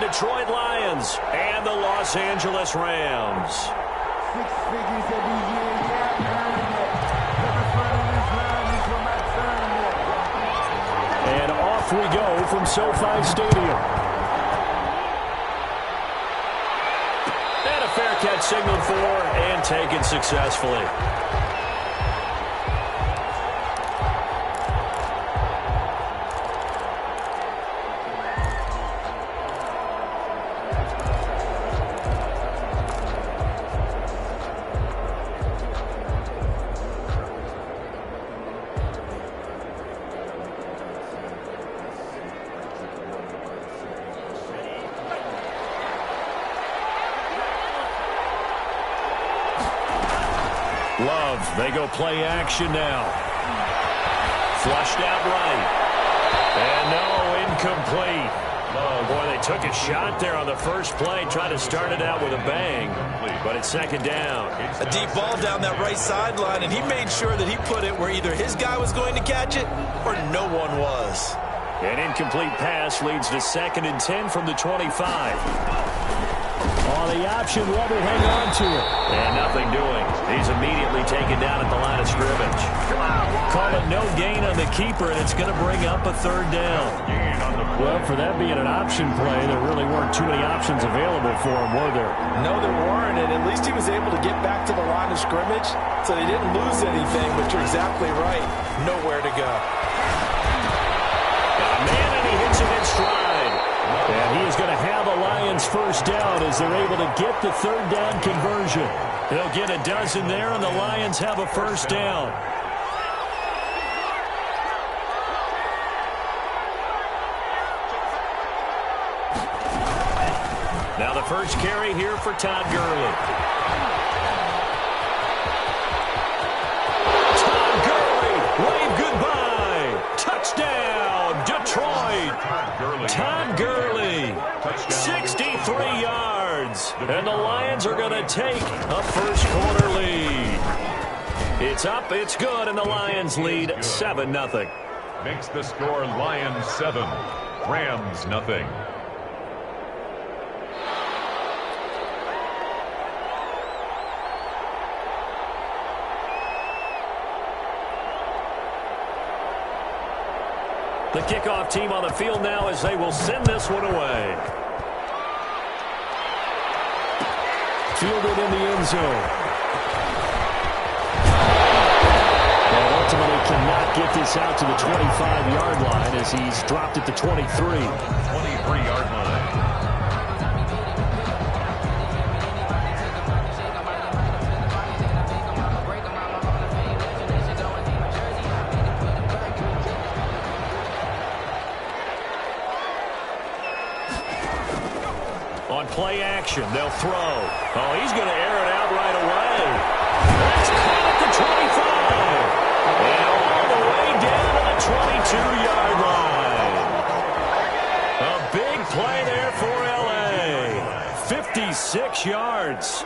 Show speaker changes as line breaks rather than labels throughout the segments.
Detroit Lions and the Los Angeles Rams.
6 figures every year, yeah, never front of this line is when my turn.
And off we go from SoFi Stadium. And a fair catch signaled for and taken successfully. Love, they go play action now. Flushed out right. And no, incomplete. Oh, boy, they took a shot there on the first play. Tried to start it out with a bang, but it's second down.
A deep ball down that right sideline, and he made sure that he put it where either his guy was going to catch it or no one was.
An incomplete pass leads to 2nd and 10 from the 25. On the option, Love will hang on to it. And nothing doing. He's immediately taken down at the line of scrimmage. Call it no gain on the keeper, and it's going to bring up a 3rd down. Well, for that being an option play, there really weren't too many options available for him, were there?
No, there weren't, and at least he was able to get back to the line of scrimmage, so they didn't lose anything, but you're exactly right. Nowhere to go.
Got a man, and he hits it in stride. And he is going to have a Lions first down as they're able to get the 3rd down conversion. They'll get a dozen there, and the Lions have a first down. Now the first carry here for Todd Gurley. Todd Gurley, wave goodbye. Touchdown, Detroit. Todd Gurley, 63 yards. And the Lions are going to take a first-quarter lead. It's up, it's good, and the Lions lead 7-0.
Makes the score Lions 7, Rams 0.
The kickoff team on the field now as they will send this one away. Fielded in the end zone. And ultimately cannot get this out to the 25-yard line as he's dropped at the 23.
23-yard line.
On play action, they'll throw. Oh, he's going to air it out right away. That's caught at the 25. And all the way down to the 22-yard line. A big play there for L.A. 56 yards.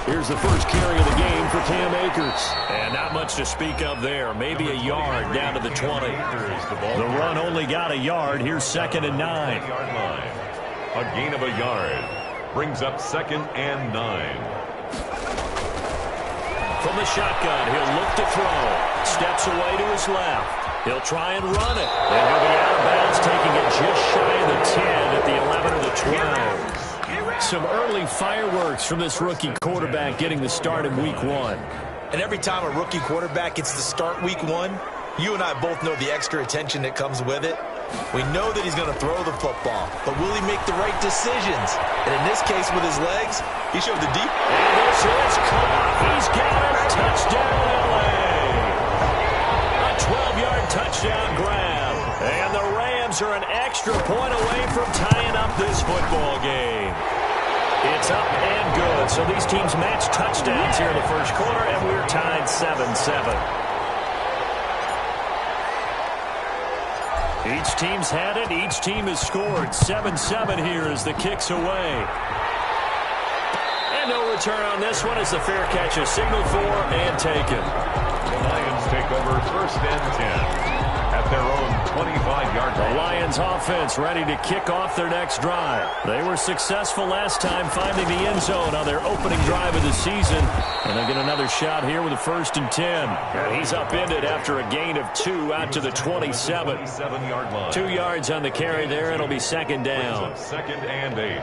Here's the first carry of the game for Cam Akers. And not much to speak of there. Maybe a yard down to the 20. The run only got a yard. Here's 2nd and 9.
A gain of a yard. Brings up 2nd and 9.
From the shotgun, he'll look to throw. Steps away to his left. He'll try and run it. And he'll be out of bounds, taking it just shy of the 10 at the 11 or the 12. Some early fireworks from this rookie quarterback getting the start in week 1.
And every time a rookie quarterback gets to start week 1, you and I both know the extra attention that comes with it. We know that he's going to throw the football, but will he make the right decisions? And in this case, with his legs, he showed the deep.
And this is caught. He's got it. Touchdown, L.A. A 12-yard touchdown grab. And the Rams are an extra point away from tying up this football game. It's up and good. So these teams match touchdowns here in the first quarter, and we're tied 7-7. Each team's had it. Each team has scored. 7-7 here as the kick's away. And no return on this one as the fair catch is signaled for and taken.
The Lions take over 1st and 10 at at their own 25-yard line.
The Lions offense ready to kick off their next drive. They were successful last time finding the end zone on their opening drive of the season. And they get another shot here with a 1st and 10. And he's upended after a gain of 2 out to the 27.
27-yard line.
2 yards on the carry there. It'll be 2nd down.
2nd and 8.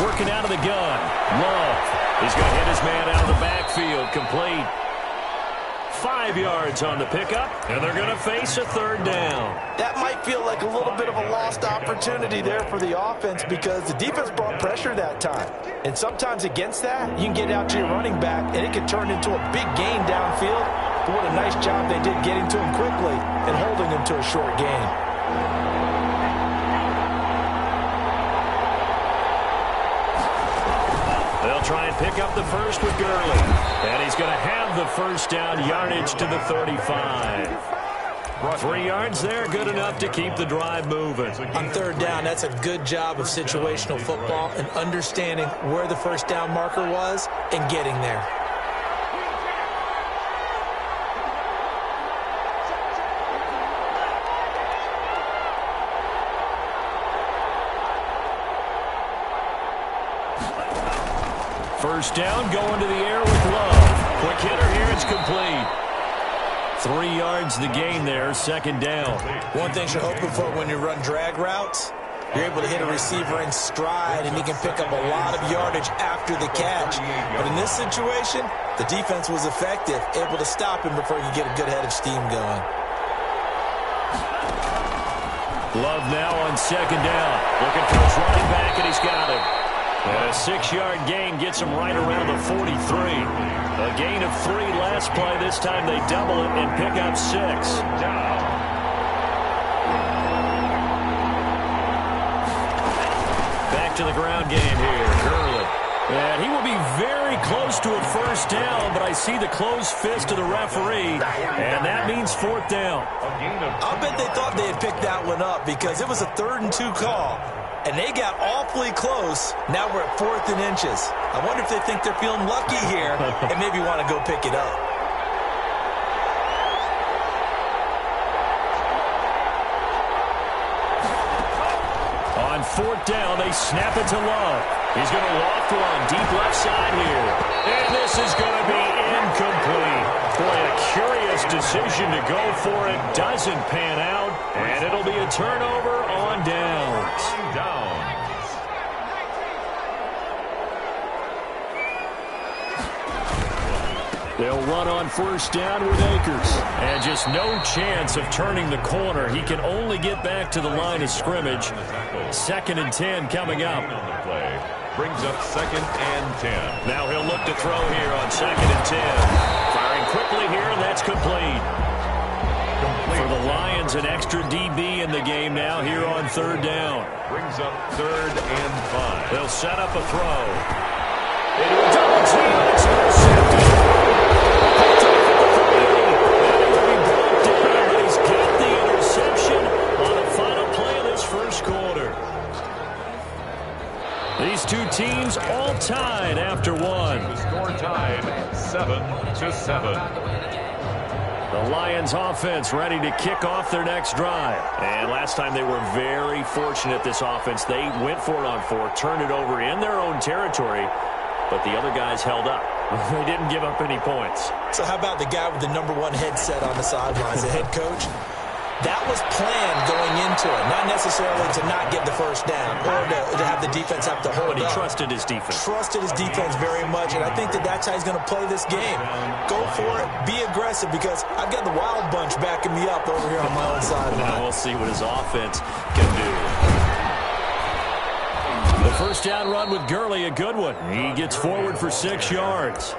Working out of the gun. Love. He's going to hit his man out of the backfield. Complete. 5 yards on the pickup, and they're going to face a 3rd down.
That might feel like a little bit of a lost opportunity there for the offense because the defense brought pressure that time. And sometimes against that, you can get out to your running back, and it can turn into a big gain downfield. But what a nice job they did getting to him quickly and holding him to a short gain.
They'll try and pick up the first with Gurley. And he's going to have the 1st down, yardage to the 35. 3 yards there, good enough to keep the drive moving.
On 3rd down, that's a good job of situational football and understanding where the 1st down marker was and getting there.
First down, going to the air with Love. Quick hitter here, it's complete. 3 yards the gain there, 2nd down.
One thing you're hoping for when you run drag routes, you're able to hit a receiver in stride, and he can pick up a lot of yardage after the catch. But in this situation, the defense was effective, able to stop him before he could get a good head of steam going.
Love now on 2nd down. Looking for his running back, and he's got it. And a 6-yard gain gets him right around the 43. A gain of 3 last play. This time they double it and pick up 6. Back to the ground game here. Gurley. And he will be very close to a 1st down, but I see the closed fist of the referee, and that means 4th down.
I'll bet they thought they had picked that one up because it was a 3rd and 2 call. And they got awfully close. Now we're at 4th and inches. I wonder if they think they're feeling lucky here and maybe want to go pick it up.
On 4th down, they snap it to Love. He's going to loft one deep left side here. And this is going to be incomplete. Boy, a curious decision to go for it. Doesn't pan out. And it'll be a turnover on downs. They'll run on 1st down with Akers. And just no chance of turning the corner. He can only get back to the line of scrimmage. 2nd and 10 coming up.
Brings up 2nd and 10.
Now he'll look to throw here on 2nd and 10. Firing quickly here, and that's complete. For the Lions, an extra DB in the game now here on 3rd down.
Brings up 3rd and 5.
They'll set up a throw. Into a double team, and it's intercepted. Picked off at the 38. And it will be blocked down, but he's got the interception on the final play of this 1st quarter. These two teams all tied after one.
The score tied 7-7.
The Lions offense ready to kick off their next drive. And last time they were very fortunate, this offense. They went for it on 4, turned it over in their own territory, but the other guys held up. They didn't give up any points.
So how about the guy with the #1 headset on the sidelines, the head coach? That was planned going into it, not necessarily to not get the 1st down or to have the defense have to hold up.
But he trusted his defense.
Trusted his defense very much, and I think that's how he's going to play this game. Go for it, be aggressive, because I've got the Wild Bunch backing me up over here on my own sideline.
Now we'll see what his offense can do. The 1st down run with Gurley, a good one. He gets forward for 6 yards.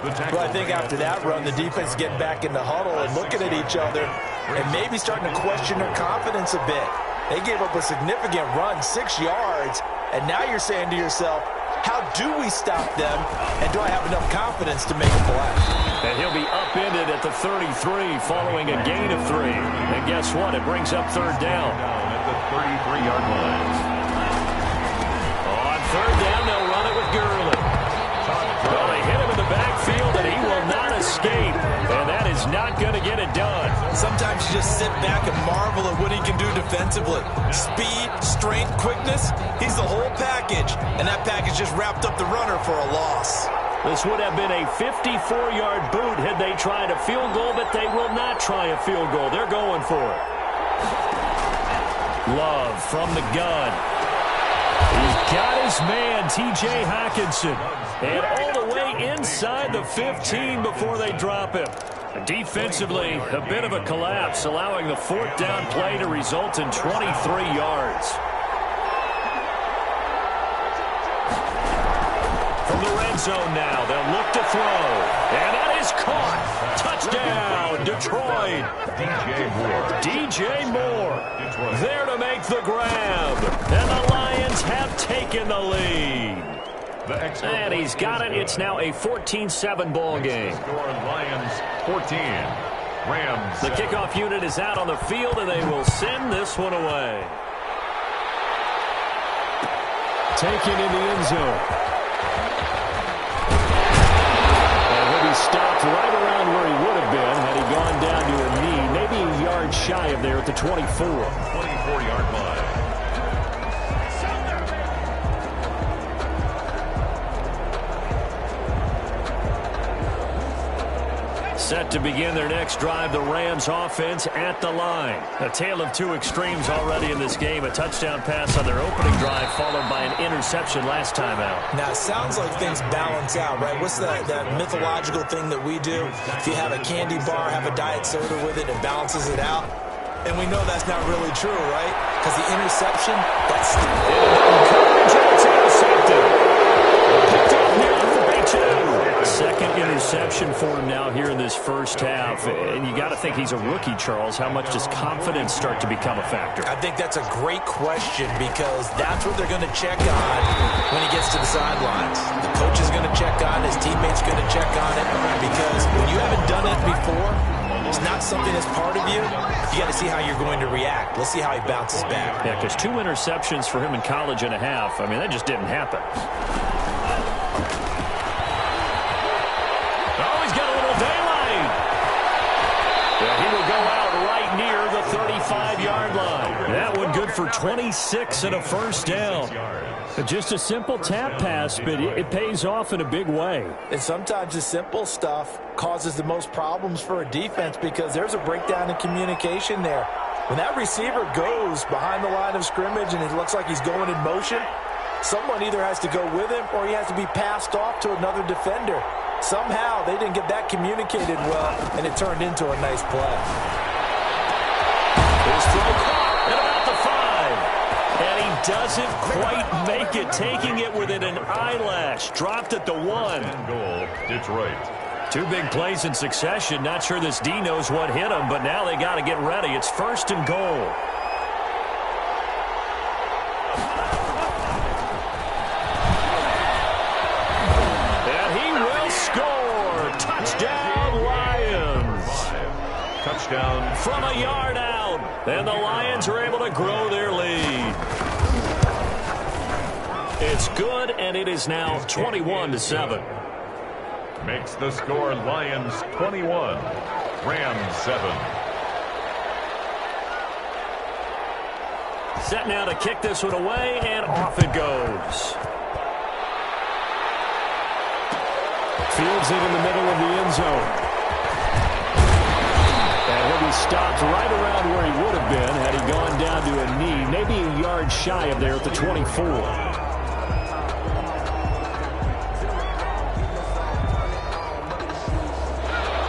Well, I think after that run, the defense getting back in the huddle and looking at each other and maybe starting to question their confidence a bit. They gave up a significant run, 6 yards, and now you're saying to yourself, how do we stop them, and do I have enough confidence to make a play?
And he'll be upended at the 33 following a gain of 3. And guess what? It brings up third down.
At the 33-yard line.
On third down, they'll run it with Gurley. Well, they hit him in the backfield, and he will not escape. And that is not going to get it done.
Sometimes you just sit back and marvel at what he can do defensively. Speed, strength, quickness, he's the whole package. And that package just wrapped up the runner for a loss.
This would have been a 54-yard boot had they tried a field goal, but they will not try a field goal. They're going for it. Love from the gun. He's got his man, T.J. Hockenson. And all the way inside the 15 before they drop him. Defensively, a bit of a collapse, allowing the fourth down play to result in 23 yards. From the red zone now, they'll look to throw. And that is caught. Touchdown, Detroit. DJ Moore there to make the grab. And the Lions have taken the lead. And he's got it. It's now a 14-7 ball game.
Lions 14. Rams.
The kickoff unit is out on the field, and they will send this one away. Taken in the end zone. And he'll be stopped right around where he would have been had he gone down to a knee, maybe a yard shy of there at the 24.
24-yard line.
Set to begin their next drive, the Rams offense at the line. A tale of two extremes already in this game. A touchdown pass on their opening drive followed by an interception last time out.
Now, it sounds like things balance out, right? What's that mythological thing that we do? If you have a candy bar, have a diet soda with it, it balances it out. And we know that's not really true, right? Because the interception, that's
Coverage, intercepted. Picked off near the 42. Second interception for him now here in this first half. And you got to think he's a rookie, Charles. How much does confidence start to become a factor?
I think that's a great question because that's what they're going to check on when he gets to the sidelines. The coach is going to check on, his teammates going to check on it because when you haven't done it before, it's not something that's part of you. You got to see how you're going to react. Let's see how he bounces back.
Yeah, because 2 interceptions for him in college and a half. I mean, that just didn't happen. Oh, he's got a little daylight. Yeah, he will go out right near the 35-yard line. That one good for 26 and a first down. Just a simple tap pass, but it pays off in a big way.
And sometimes the simple stuff causes the most problems for a defense because there's a breakdown in communication there. When that receiver goes behind the line of scrimmage and it looks like he's going in motion, someone either has to go with him or he has to be passed off to another defender. Somehow they didn't get that communicated well, and it turned into a nice play.
His throw caught at about the 5. And he doesn't quite make it, taking it within an eyelash. Dropped at the 1.
Goal, Detroit.
2 big plays in succession. Not sure this D knows what hit him, but now they got to get ready. It's first and goal. And he will score. Touchdown, Lions.
Touchdown.
From a yard out. And the Lions are able to grow their lead. It's good, and it is now 21-7.
Makes the score Lions 21, Rams 7.
Set now to kick this one away, and off it goes. Fields it in the middle of the end zone. And he'll be stopped right around where he would have been had he gone down to a knee, maybe a yard shy of there at the 24.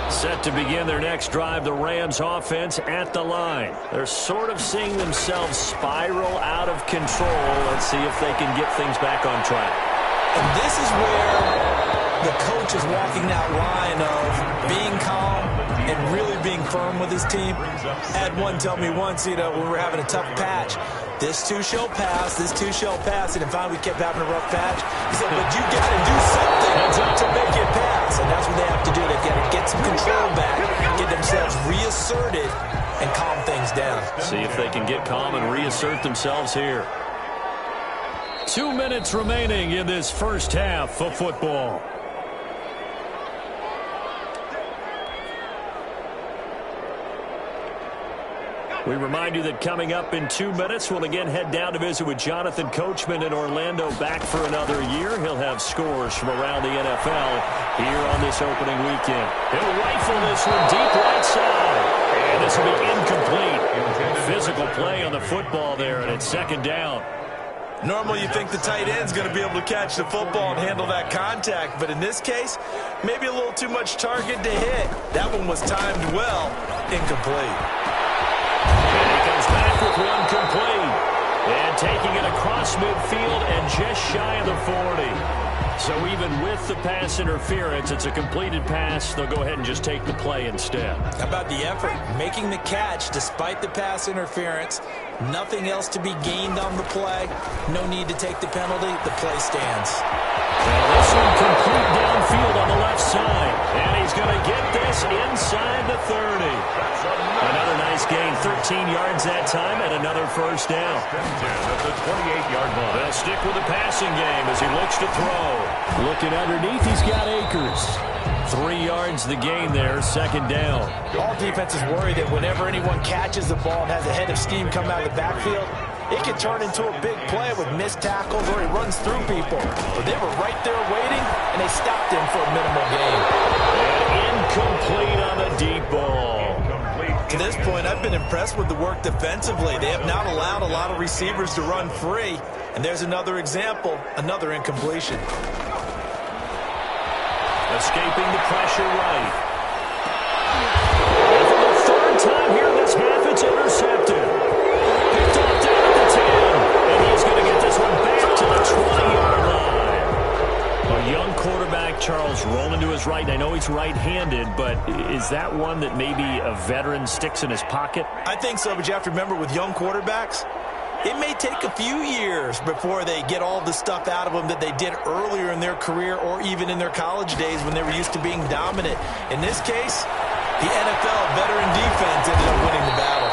Set to begin their next drive, the Rams offense at the line. They're sort of seeing themselves spiral out of control. Let's see if they can get things back on track.
And this is where the coach is walking that line of being calm, and really being firm with his team. I had one tell me once, when we were having a tough patch, this too shall pass, this too shall pass, and if we kept having a rough patch, he said, but you got to do something to make it pass, and that's what they have to do. They've got to get some control back, get themselves reasserted, and calm things down.
See if they can get calm and reassert themselves here. 2 minutes remaining in this first half of football. We remind you that coming up in 2 minutes, we'll again head down to visit with Jonathan Coachman in Orlando, back for another year. He'll have scores from around the NFL here on this opening weekend. He'll rifle this one deep right side. And this will be incomplete. Physical play on the football there, and it's second down.
Normally you think the tight end's going to be able to catch the football and handle that contact, but in this case, maybe a little too much target to hit. That one was timed well, incomplete.
And he comes back with one complete. And taking it across midfield and just shy of the 40. So even with the pass interference, it's a completed pass. They'll go ahead and just take the play instead.
How about the effort? Making the catch despite the pass interference. Nothing else to be gained on the play. No need to take the penalty. The play stands.
Well, this one complete downfield on the left side. And he's going to get this inside the 30. Another nice gain, 13 yards that time, and another first down.
At the 28-yard line.
They'll stick with the passing game as he looks to throw. Looking underneath, he's got Akers. 3 yards the gain there, second down.
All defenses worry that whenever anyone catches the ball and has a head of steam come out of the backfield, it can turn into a big play with missed tackles or he runs through people. But they were right there waiting, and they stopped him for a minimal gain.
And incomplete on the deep ball.
To this point, I've been impressed with the work defensively. They have not allowed a lot of receivers to run free. And there's another example, another incompletion.
Escaping the pressure right. And for the third time here in this half, it's intercepted. Picked off down at the 10. And he's going to get this one back to the 20-yard line. A young quarterback, Charles, rolling to his right. And I know he's right-handed, but is that one that maybe a veteran sticks in his pocket?
I think so, but you have to remember with young quarterbacks, it may take a few years before they get all the stuff out of them that they did earlier in their career or even in their college days when they were used to being dominant. In this case, the NFL veteran defense ended up winning the battle.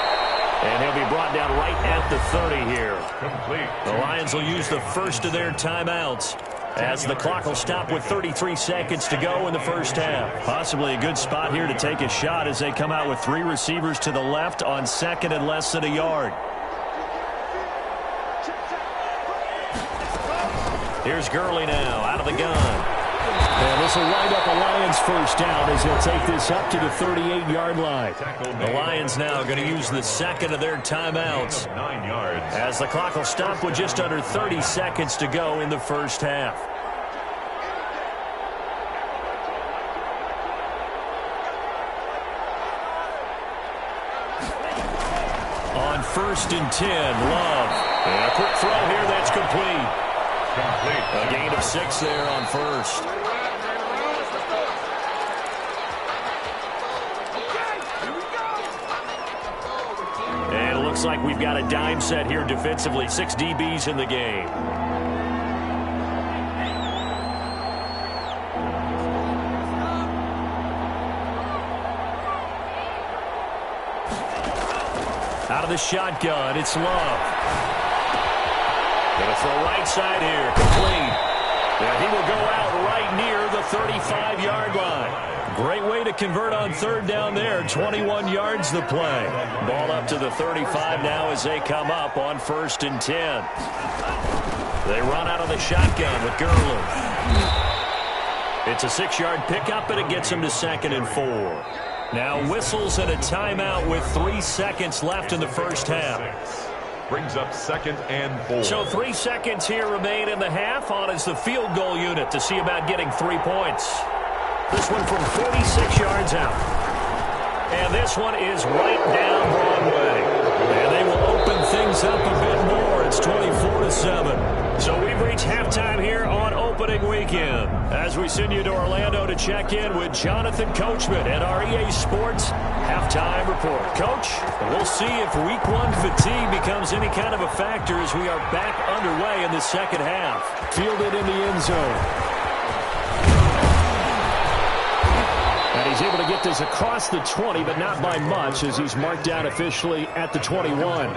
And he'll be brought down right at the 30 here.
Complete.
The Lions will use the first of their timeouts as the clock will stop with 33 seconds to go in the first half. Possibly a good spot here to take a shot as they come out with 3 receivers to the left on second and less than a yard. Here's Gurley now out of the gun. And this will wind up a Lions first down as they'll take this up to the 38-yard line. The Lions now going to use the second of their timeouts
9 yards.
as the clock will stop with just under 30 seconds to go in the first half. On 1st and 10, Love. And a quick throw here that's complete. A gain of 6 there on first. And it looks like we've got a dime set here defensively. 6 DBs in the game. Out of the shotgun, it's Love. Going to throw right side here, complete. Yeah, he will go out right near the 35-yard line. Great way to convert on third down there. 21 yards the play. Ball up to the 35 now as they come up on 1st and 10. They run out of the shotgun with Gurley. It's a 6-yard pickup, and it gets him to 2nd and 4. Now whistles and a timeout with 3 seconds left in the first half.
Brings up 2nd and 4.
So 3 seconds here remain in the half. On is the field goal unit to see about getting 3 points. This one from 46 yards out. And this one is right down Broadway. And they will open things up a bit more. It's 24-7. So we've reached halftime here on opening weekend as we send you to Orlando to check in with Jonathan Coachman at our EA Sports Halftime Report. Coach, we'll see if Week 1 fatigue becomes any kind of a factor as we are back underway in the second half. Fielded in the end zone. And he's able to get this across the 20, but not by much as he's marked down officially at the 21.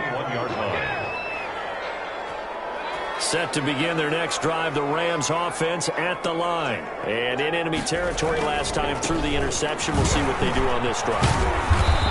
Set to begin their next drive, the Rams offense at the line. And in enemy territory last time through the interception. We'll see what they do on this drive.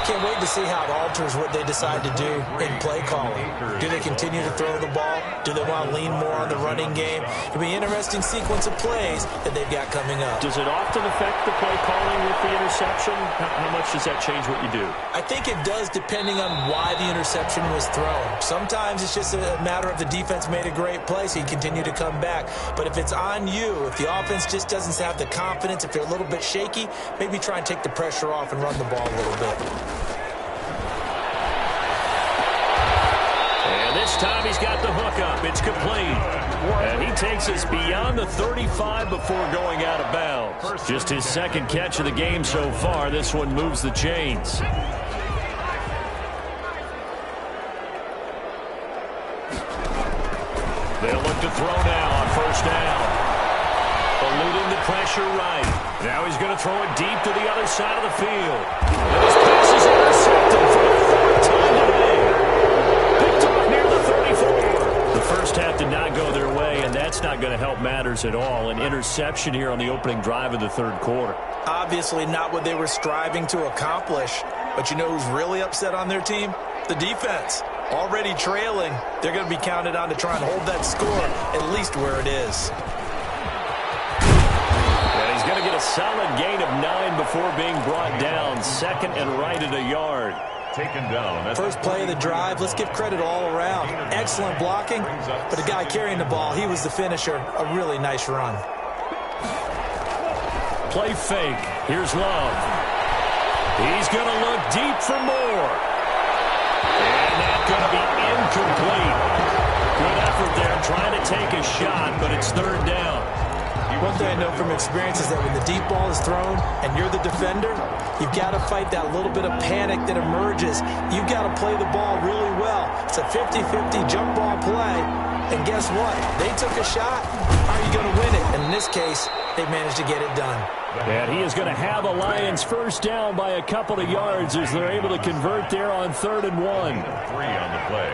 Can't wait to see how it alters what they decide to do in play calling. Do they continue to throw the ball? Do they want to lean more on the running game? It'll be an interesting sequence of plays that they've got coming up.
Does it often affect the play calling with the interception? How much does that change what you do?
I think it does depending on why the interception was thrown. Sometimes it's just a matter of the defense made a great play, so you continue to come back. But if it's on you, if the offense just doesn't have the confidence, if they're a little bit shaky, maybe try and take the pressure off and run the ball a little bit.
This time he's got the hook up. It's complete. And he takes us beyond the 35 before going out of bounds. Just his second catch of the game so far. This one moves the chains. They'll look to throw now on first down. Eluding the pressure right. Now he's going to throw it deep to the other side of the field. And his pass is intercepted for the fourth time today. Picked off near the 34. The first half did not go their way, and that's not going to help matters at all. An interception here on the opening drive of the third quarter.
Obviously not what they were striving to accomplish. But you know who's really upset on their team? The defense. Already trailing. They're going to be counted on to try and hold that score at least where it is.
And he's going to get a solid gain of 9 before being brought down. Second and right at a yard.
Taken down.
First play of the drive, let's give credit all around. Excellent blocking, but the guy carrying the ball, he was the finisher. A really nice run.
Play fake. Here's Love. He's going to look deep for more. And that's going to be incomplete. Good effort there trying to take a shot, but it's third down.
One thing I know from experience is that when the deep ball is thrown and you're the defender, you've got to fight that little bit of panic that emerges. You've got to play the ball really well. It's a 50-50 jump ball play. And guess what? They took a shot. How are you going to win it? And in this case, they managed to get it done.
And he is going to have a Lions first down by a couple of yards as they're able to convert there on 3rd and 1.
3 on the play.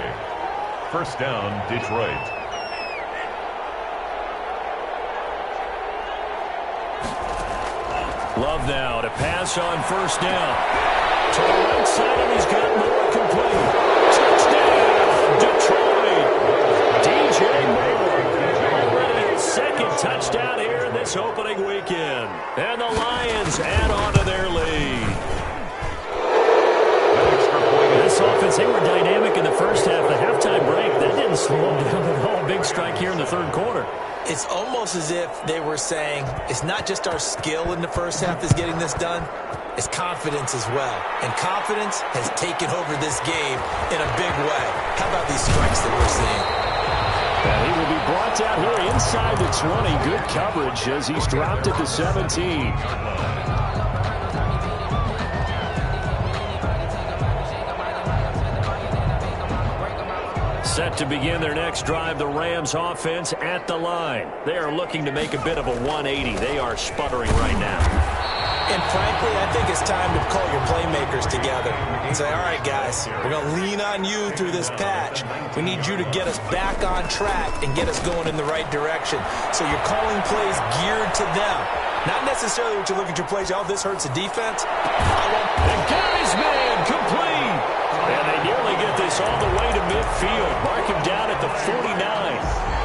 First down, Detroit.
Love now to pass on first down. To the right side, and he's got more complete. Touchdown, Detroit. DJ Moore. Already his second touchdown here in this opening weekend. And the Lions add on to their lead. This offense, they were dynamic in the first half. The halftime break, that didn't slow them down at all. Big strike here in the third quarter.
It's almost as if they were saying, it's not just our skill in the first half that's getting this done, it's confidence as well. And confidence has taken over this game in a big way. How about these strikes that we're seeing?
And he will be brought down here inside the 20. Good coverage as he's dropped at the 17. Set to begin their next drive, the Rams offense at the line. They are looking to make a bit of a 180. They are sputtering right now.
And frankly, I think it's time to call your playmakers together and say, all right, guys, we're going to lean on you through this patch. We need you to get us back on track and get us going in the right direction. So you're calling plays geared to them. Not necessarily what you look at your plays, oh, this hurts the defense.
And got his man complete. And they nearly get this all the way to midfield. Mark him down at the 49.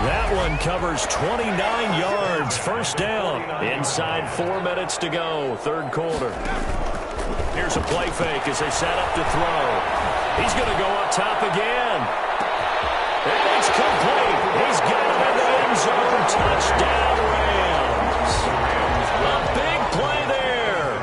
That one covers 29 yards. First down. Inside 4 minutes to go. Third quarter. Here's a play fake as they set up to throw. He's going to go up top again. And it's complete. He's got him in the end zone. Touchdown, Rams. A big play there.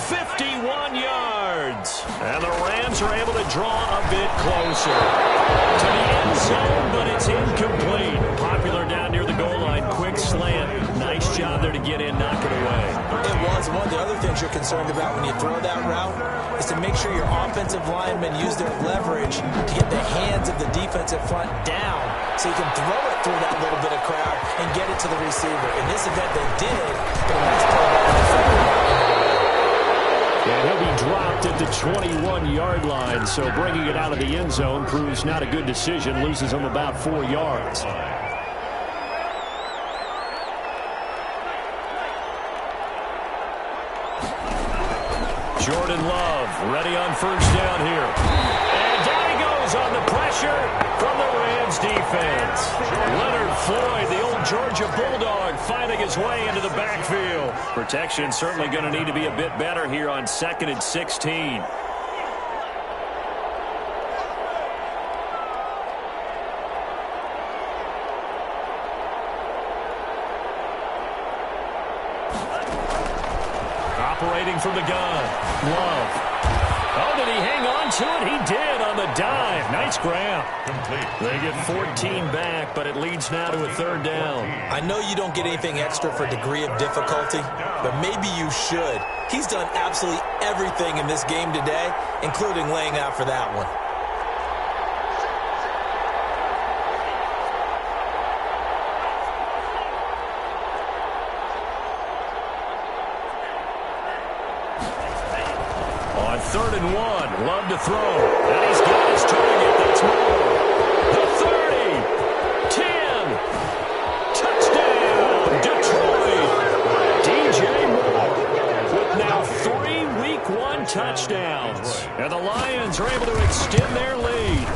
51 yards. And the Rams are able to draw a bit closer. To the zone, but it's incomplete. Popular down near the goal line. Quick slant. Nice job there to get in, knock it away.
It was. One of the other things you're concerned about when you throw that route is to make sure your offensive linemen use their leverage to get the hands of the defensive front down so you can throw it through that little bit of crowd and get it to the receiver. In this event, they did, but a nice play by the defender.
And he'll be dropped at the 21-yard line, so bringing it out of the end zone proves not a good decision, loses him about 4 yards. Jordan Love ready on first down here. And down he goes on the pressure from the Rams defense. Leonard Floyd, the old Georgia Bulldog, finding his way into the backfield. Protection certainly going to need to be a bit better here on 2nd and 16. Operating from the gun. Love. Oh, did he hang on to it? He did on the dive. Nice grab. They get 14 back, but it leads now to a 3rd down.
I know you don't get anything extra for degree of difficulty, but maybe you should. He's done absolutely everything in this game today, including laying out for that one.
On 3rd and 1, Love to throw. And he's got his target. That's more. The 30. 10. Touchdown, Detroit. DJ Moore with now 3 Week 1 touchdowns. And the Lions are able to extend their lead.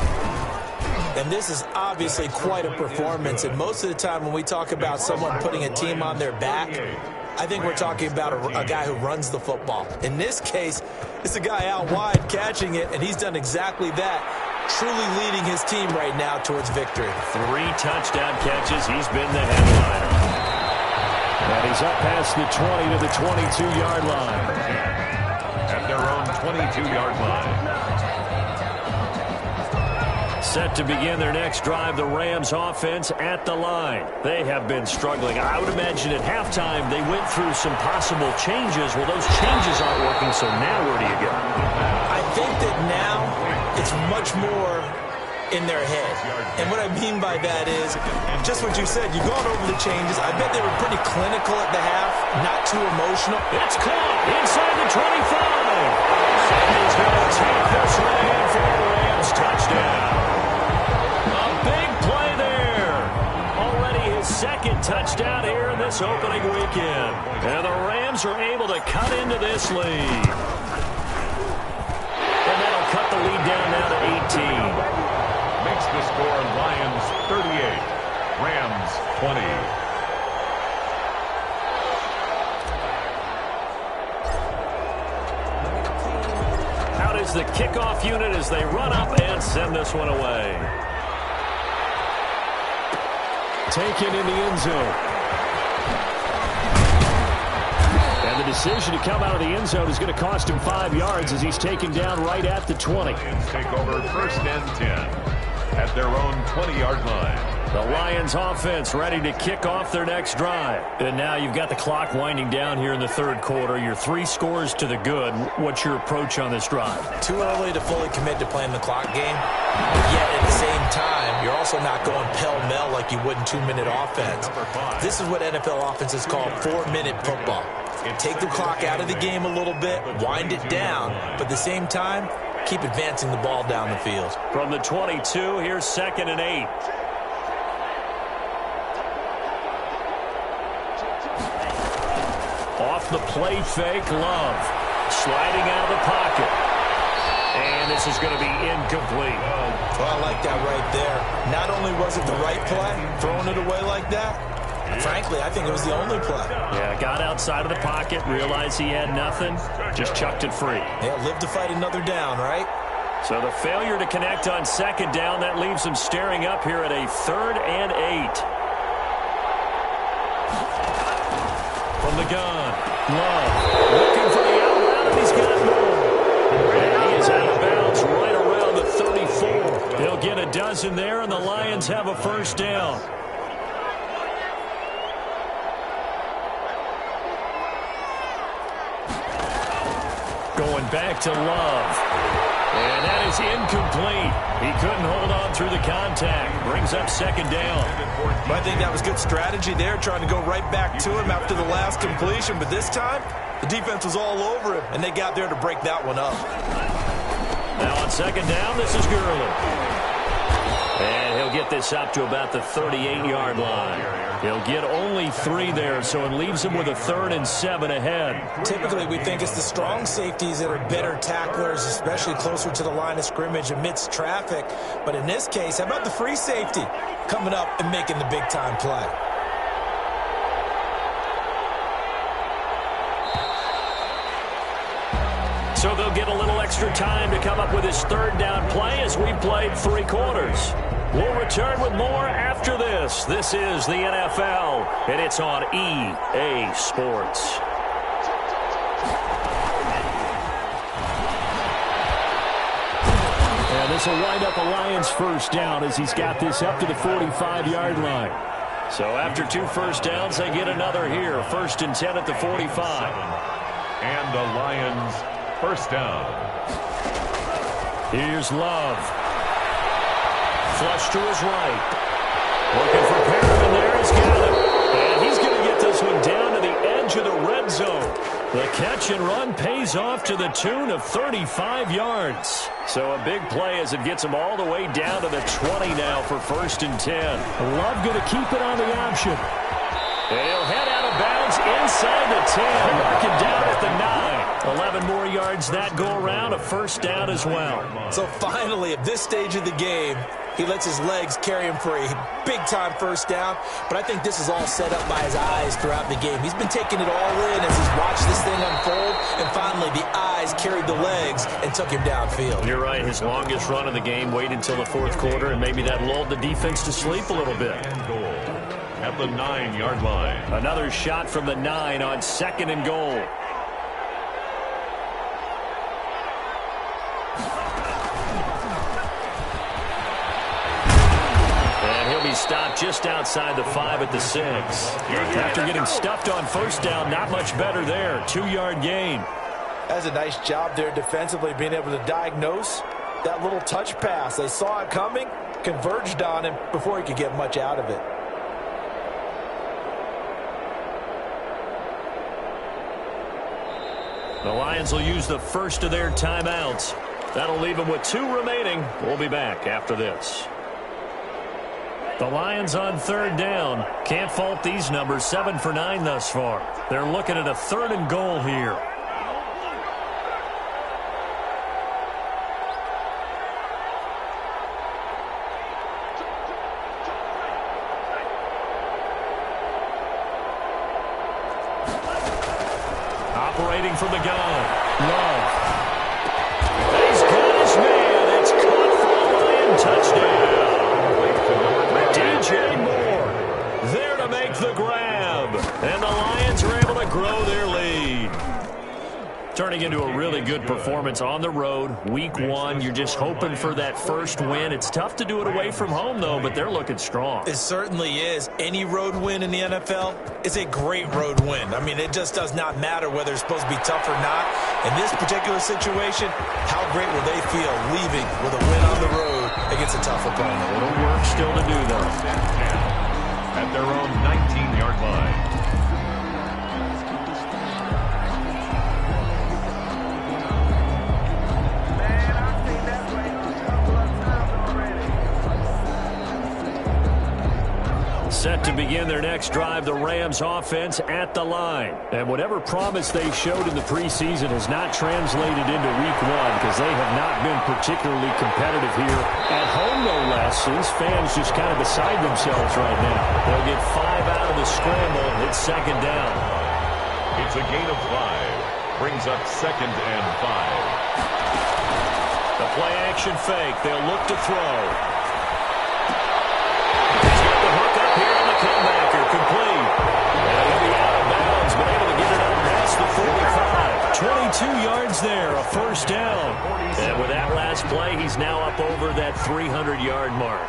And this is obviously quite a performance. And most of the time when we talk about someone putting a team on their back, I think we're talking about a guy who runs the football. In this case, it's a guy out wide catching it, and he's done exactly that, truly leading his team right now towards victory.
3 touchdown catches. He's been the headliner. And he's up past the 20 to the 22-yard line.
At their own 22-yard line.
Set to begin their next drive, the Rams offense at the line. They have been struggling. I would imagine at halftime they went through some possible changes. Well, those changes aren't working, so now where do you go?
I think that now it's much more in their head. And what I mean by that is just what you said. You've gone over the changes. I bet they were pretty clinical at the half, not too emotional.
It's caught inside the 25. And he's going to take this one in for the Rams touchdown. Second touchdown here in this opening weekend. And the Rams are able to cut into this lead. And that'll cut the lead down now to 18.
Makes the score Lions 38, Rams 20.
Out is the kickoff unit as they run up and send this one away. Taken in the end zone. And the decision to come out of the end zone is going to cost him 5 yards as he's taken down right at the 20.
Lions take over 1st and 10 at their own 20-yard line.
The Lions offense ready to kick off their next drive. And now you've got the clock winding down here in the 3rd quarter. You're 3 scores to the good. What's your approach on this drive?
Too early to fully commit to playing the clock game. But yet at the same time, you're also not going pell-mell like you would in 2-minute offense. This is what NFL offenses call 4-minute football. Take the clock out of the game a little bit, wind it down, but at the same time, keep advancing the ball down the field.
From the 22, here's 2nd and 8. Off the play fake, Love. Sliding out of the pocket. And this is going to be incomplete.
Well, I like that right there. Not only was it the right play, throwing it away like that, frankly, I think it was the only play.
Yeah, got outside of the pocket, realized he had nothing, just chucked it free.
Yeah, live to fight another down, right?
So the failure to connect on 2nd down, that leaves him staring up here at a 3rd and 8. From the gun, Love looking for the out route, and he's got more. And he is out of bounds right around the 34. He'll get a dime. dozen there, and the Lions have a first down. Going back to Love. And that is incomplete. He couldn't hold on through the contact. Brings up second down.
I think that was good strategy there, trying to go right back to him after the last completion. But this time, the defense was all over him, and they got there to break that one up.
Now on second down, this is Gurley. And he'll get this up to about the 38-yard line. He'll get only 3 there, so it leaves him with a 3rd and 7 ahead.
Typically, we think it's the strong safeties that are better tacklers, especially closer to the line of scrimmage amidst traffic. But in this case, how about the free safety coming up and making the big-time play?
So they'll get a little extra time to come up with his 3rd down play as we played 3 quarters. We'll return with more after this. This is the NFL, and it's on EA Sports. And this will wind up a Lions first down as he's got this up to the 45-yard line. So after 2 first downs, they get another here. 1st and 10 at the 45.
And the Lions first down.
Here's Love. Flush to his right. Looking for Perriman there. He's got it. And he's going to get this one down to the edge of the red zone. The catch and run pays off to the tune of 35 yards. So a big play as it gets him all the way down to the 20 now for 1st and 10. Love going to keep it on the option. And he'll head out of bounds inside the 10. Mark it down at the 9. 11 more yards that go around. A first down as well.
So finally, at this stage of the game, he lets his legs carry him for a big-time first down. But I think this is all set up by his eyes throughout the game. He's been taking it all in as he's watched this thing unfold. And finally, the eyes carried the legs and took him downfield.
You're right. His longest run of the game waited until the 4th quarter, and maybe that lulled the defense to sleep a little bit.
And goal at the 9-yard line.
Another shot from the 9 on 2nd and goal. Stopped just outside the 5 at the 6. After getting stuffed on first down, not much better there. 2-yard gain.
That's a nice job there defensively, being able to diagnose that little touch pass. They saw it coming, converged on him before he could get much out of it.
The Lions will use the first of their timeouts. That'll leave them with 2 remaining. We'll be back after this. The Lions on 3rd down. Can't fault these numbers. 7 for 9 thus far. They're looking at a 3rd and goal here. Operating from the gun. Love. He's got his man. It's caught for a Lion touchdown. DJ Moore there to make the grab. And the Lions are able to grow their lead. Turning into a really good performance on the road. Week 1, you're just hoping for that first win. It's tough to do it away from home, though, but they're looking strong.
It certainly is. Any road win in the NFL is a great road win. I mean, it just does not matter whether it's supposed to be tough or not. In this particular situation, how great will they feel leaving with a win on the road against a tough opponent?
A little work still to do, though.
At their own 19-yard line.
Set to begin their next drive, the Rams offense at the line. And whatever promise they showed in the preseason has not translated into week 1 because they have not been particularly competitive here. At home, no less, so these fans just kind of beside themselves right now. They'll get 5 out of the scramble. It's 2nd down.
It's a gain of 5. Brings up 2nd and 5.
The play action fake. They'll look to throw. Comebacker complete. And he'll be out of bounds, but able to get it up past the 45. yards there, a first down. And with that last play, he's now up over that 300-yard mark.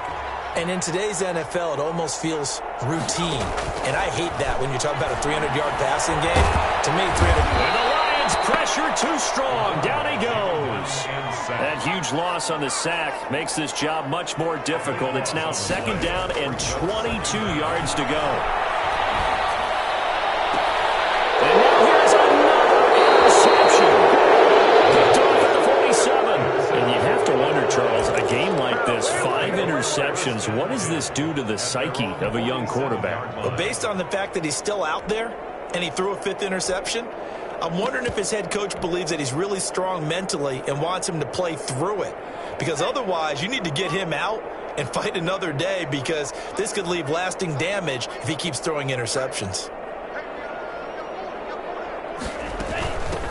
And in today's NFL, it almost feels routine. And I hate that when you talk about a 300-yard passing game. To me, 300...
And the Lions pressure too strong. Down he goes. That huge loss on the sack makes this job much more difficult. It's now second down and 22 yards to go. And now here's another interception. Picked off at the 47. And you have to wonder, Charles, a game like this, 5 interceptions, what does this do to the psyche of a young quarterback?
But based on the fact that he's still out there and he threw a 5th interception, I'm wondering if his head coach believes that he's really strong mentally and wants him to play through it. Because otherwise, you need to get him out and fight another day, because this could leave lasting damage if he keeps throwing interceptions.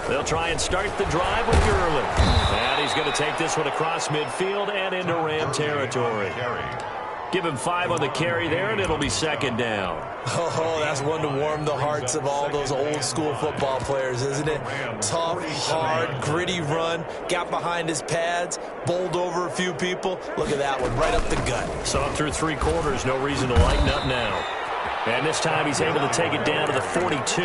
They'll try and start the drive with Gurley. And he's going to take this one across midfield and into Ram territory. Give him 5 on the carry there, and it'll be second down.
Oh, that's one to warm the hearts of all those old-school football players, isn't it? Tough, hard, gritty run, got behind his pads, bowled over a few people. Look at that one, right up the gut.
So up through 3 quarters, no reason to lighten up now. And this time he's able to take it down to the 42.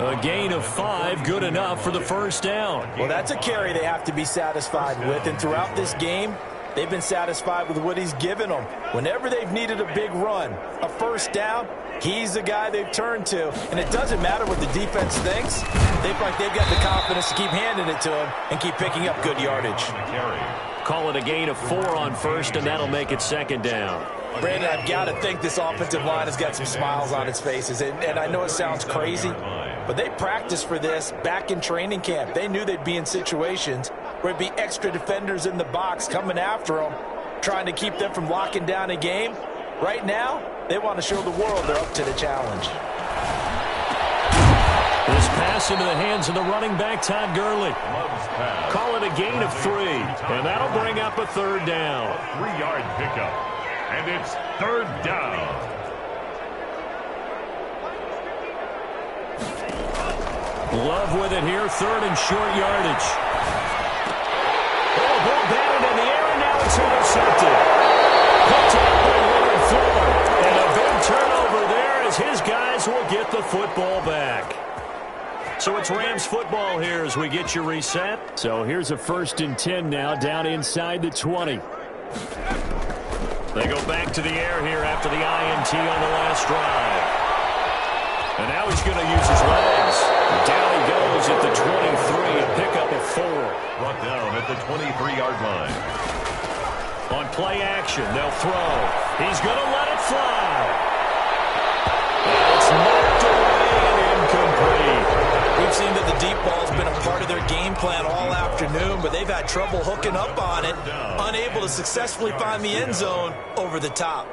A gain of 5, good enough for the first down.
Well, that's a carry they have to be satisfied with, and throughout this game, they've been satisfied with what he's given them. Whenever they've needed a big run, a first down, he's the guy they've turned to. And it doesn't matter what the defense thinks. They feel like they've got the confidence to keep handing it to him and keep picking up good yardage.
Call it a gain of 4 on first, and that'll make it second down.
Brandon, I've got to think this offensive line has got some smiles on its faces. And I know it sounds crazy, but they practiced for this back in training camp. They knew they'd be in situations where it'd be extra defenders in the box coming after them, trying to keep them from locking down a game. Right now, they want to show the world they're up to the challenge.
This pass into the hands of the running back, Todd Gurley. Call it a gain of 3, and that'll bring up a third down.
3-yard pickup, and it's third down.
Love with it here, third and short yardage. Oh, ball batted in the air, and now it's intercepted. Picked up by Leonard Floyd. And a big turnover there as his guys will get the football back. So it's Rams football here as we get you reset. So here's a 1st and 10 now, down inside the 20. They go back to the air here after the INT on the last drive. And now he's going to use his legs. Down he goes at the 23, a pickup of 4.
Brought down at the 23-yard line.
On play action, they'll throw. He's going to let it fly. And it's knocked away and incomplete.
We've seen that the deep ball's been a part of their game plan all afternoon, but they've had trouble hooking up on it, unable to successfully find the end zone over the top.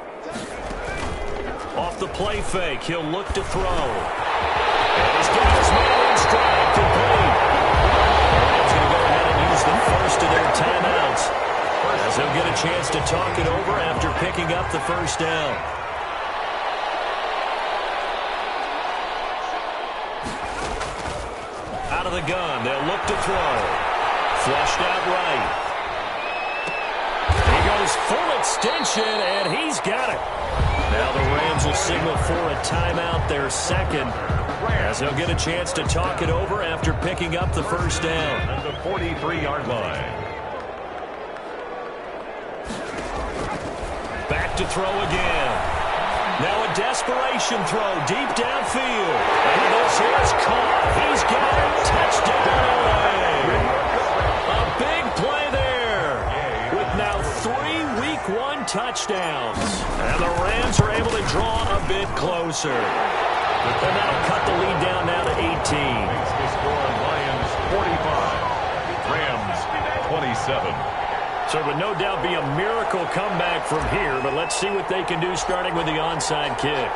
Off the play fake, he'll look to throw. And he's got his man in stride, complete. He's going to go ahead and use the first of their timeouts, as they'll get a chance to talk it over after picking up the first down. Out of the gun, they'll look to throw. Flushed out right. He goes full extension, and he's got it. Now the Rams will signal for a timeout, their second, as they'll get a chance to talk it over after picking up the first down.
At the 43-yard line.
Back to throw again. Now a desperation throw deep downfield. And this is caught. He's got it. Touchdown LA. A big play there with now 3 Week 1 touchdowns. And the Rams are able to draw a bit closer. And that'll cut the lead down now to 18.
Makes the score Lions 45. Rams 27.
So it would no doubt be a miracle comeback from here, but let's see what they can do starting with the onside kick.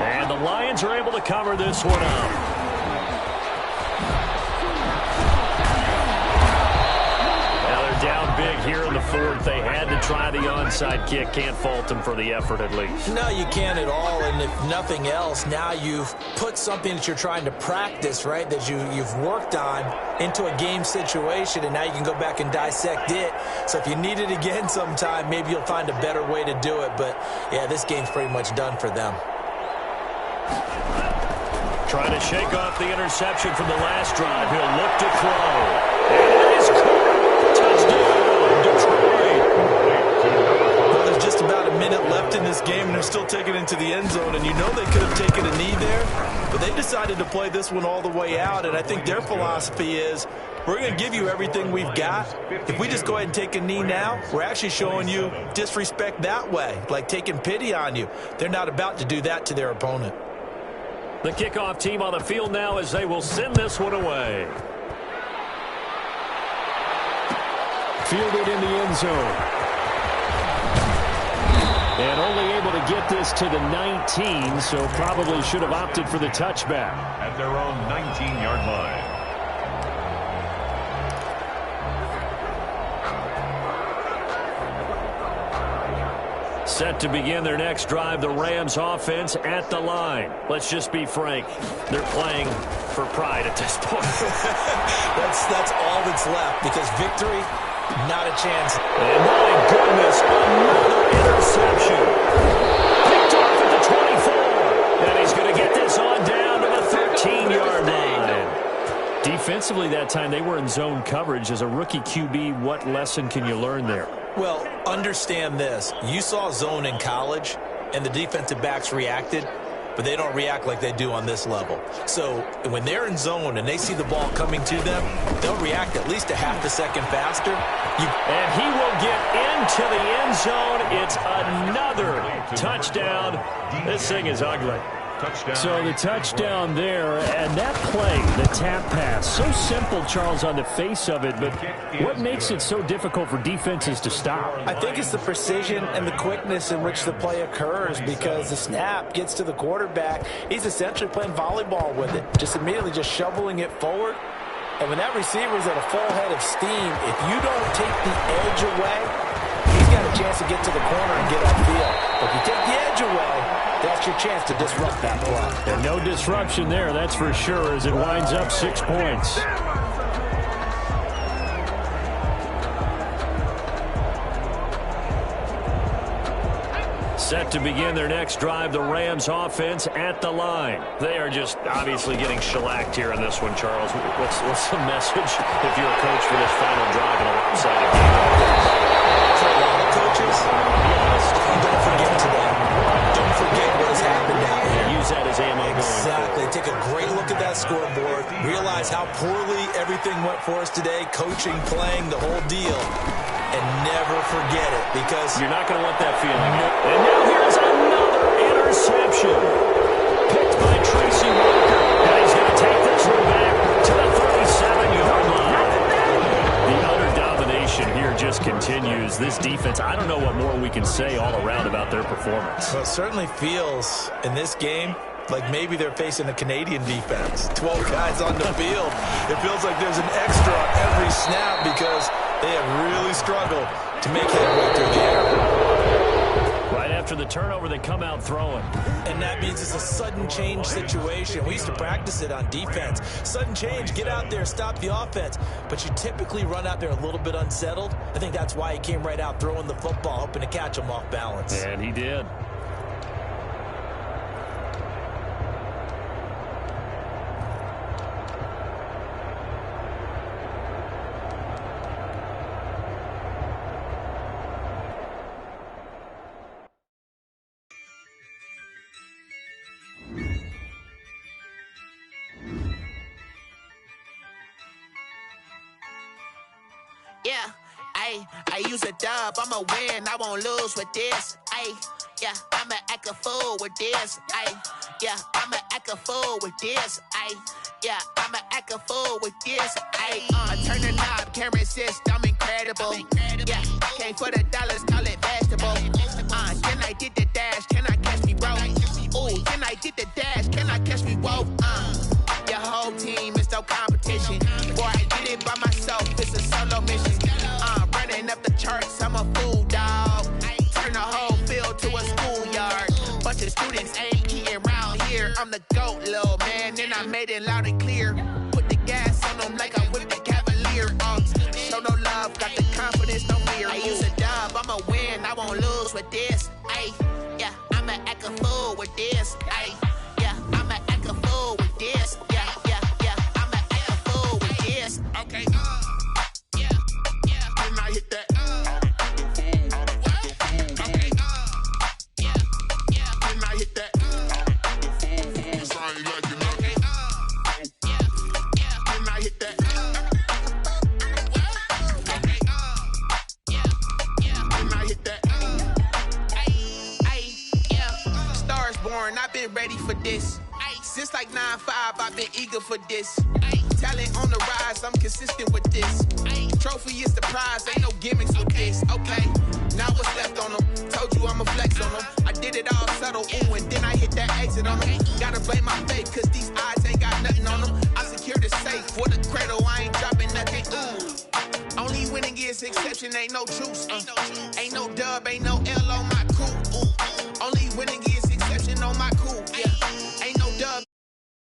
And the Lions are able to cover this one up. Now they're down big here in the 4th. They had to try the onside kick. Can't fault them for the effort at least.
No, you can't at all. And if nothing else, now you've put something that you're trying to practice, right, that you've worked on into a game situation, and now you can go back and dissect it. So if you need it again sometime, maybe you'll find a better way to do it. But, yeah, this game's pretty much done for them.
Trying to shake off the interception from the last drive. He'll look to throw. And it is caught. Touchdown, Detroit.
Well, there's just about a minute left in this game, and they're still taking it into the end zone. And you know they could have taken a knee there, but they decided to play this one all the way out. And I think their philosophy is, we're going to give you everything we've got. If we just go ahead and take a knee now, we're actually showing you disrespect that way, like taking pity on you. They're not about to do that to their opponent.
The kickoff team on the field now as they will send this one away. Fielded in the end zone. And only able to get this to the 19, so probably should have opted for the touchback.
At their own 19-yard line.
Set to begin their next drive, the Rams offense at the line. Let's just be frank, they're playing for pride at this point.
That's all that's left, because victory, not a chance.
And my goodness, another interception. Picked off at the 24. And he's going to get this on down to the 13-yard line. Defensively that time, they were in zone coverage. As a rookie QB, what lesson can you learn there?
Well, understand this. You saw zone in college, and the defensive backs reacted, but they don't react like they do on this level. So when they're in zone and they see the ball coming to them, they'll react at least a half a second faster.
And he will get into the end zone. It's another touchdown. This thing is ugly.
Touchdown.
So the touchdown there, and that play, the tap pass, so simple, Charles, on the face of it, but what makes it so difficult for defenses to stop?
I think it's the precision and the quickness in which the play occurs, because the snap gets to the quarterback. He's essentially playing volleyball with it, just immediately just shoveling it forward. And when that receiver's at a full head of steam, if you don't take the edge away, he's got a chance to get to the corner and get upfield. But if you take the edge away, that's your chance to disrupt that play.
And no disruption there, that's for sure, as it winds up 6 points. Set to begin their next drive, the Rams offense at the line. They are just obviously getting shellacked here in this one, Charles. What's the message if you're a coach for this final drive in a lopsided game?
For a lot of coaches, don't forget today. Don't forget what has happened out here.
Use that as ammo.
Exactly. Take a great look at that scoreboard. Realize how poorly everything went for us today. Coaching, playing, the whole deal. And never forget it, because
you're not going to want that feeling. And now here's another interception. Picked by Tracy Walker. And he's going to take this one back to the 37-yard line. The utter domination here just continues. This defense, I don't know what more we can say all around about their performance.
Well, it certainly feels in this game like maybe they're facing a Canadian defense. 12 guys on the field. It feels like there's an extra on every snap, because they have really struggled to make headway through the air.
Right after the turnover, they come out throwing.
And that means it's a sudden change situation. We used to practice it on defense. Sudden change, get out there, stop the offense. But you typically run out there a little bit unsettled. I think that's why he came right out throwing the football, hoping to catch him off balance.
And he did.
Yeah, I use a dub, I'ma win, I won't lose with this. Yeah, I'ma act a fool with this. Yeah, I'ma act a fool with this. Yeah, I'ma act a fool with this. I turn the knob, can't resist, I'm incredible. Yeah, came for the dollars, call it vegetable. Can I get the dash, can I catch me, bro? Ooh, can I get the dash, can I catch me, whoa? Your whole team is no competition. Boy, I did it by myself, it's a solo mission. Running up the charts, I'm I made it loud and clear. Put the gas on them like I whipped the Cavalier. Show no love, got the confidence, no fear. I use a dub, I'ma win, I won't lose with this. Ay, yeah, I'ma act a fool with this. Ay, yeah, I'ma act a fool with this. Yeah, yeah, yeah, I'ma act a fool with this. Okay, yeah, yeah. Then I hit that. Okay, yeah, yeah. Then I hit that. I've been ready for this. Since like 9-5, I've been eager for this. Talent on the rise, I'm consistent with this. Trophy is the prize, ain't no gimmicks with this. Okay, now what's left on them? Told you I'ma flex on them. I did it all subtle, ooh, and then I hit that exit on them. Gotta blame my faith, cause these odds ain't got nothing on them. I secure the safe for the cradle, I ain't dropping nothing, ooh. Only winning is exception, ain't no truce. Ain't no dub, ain't no L on my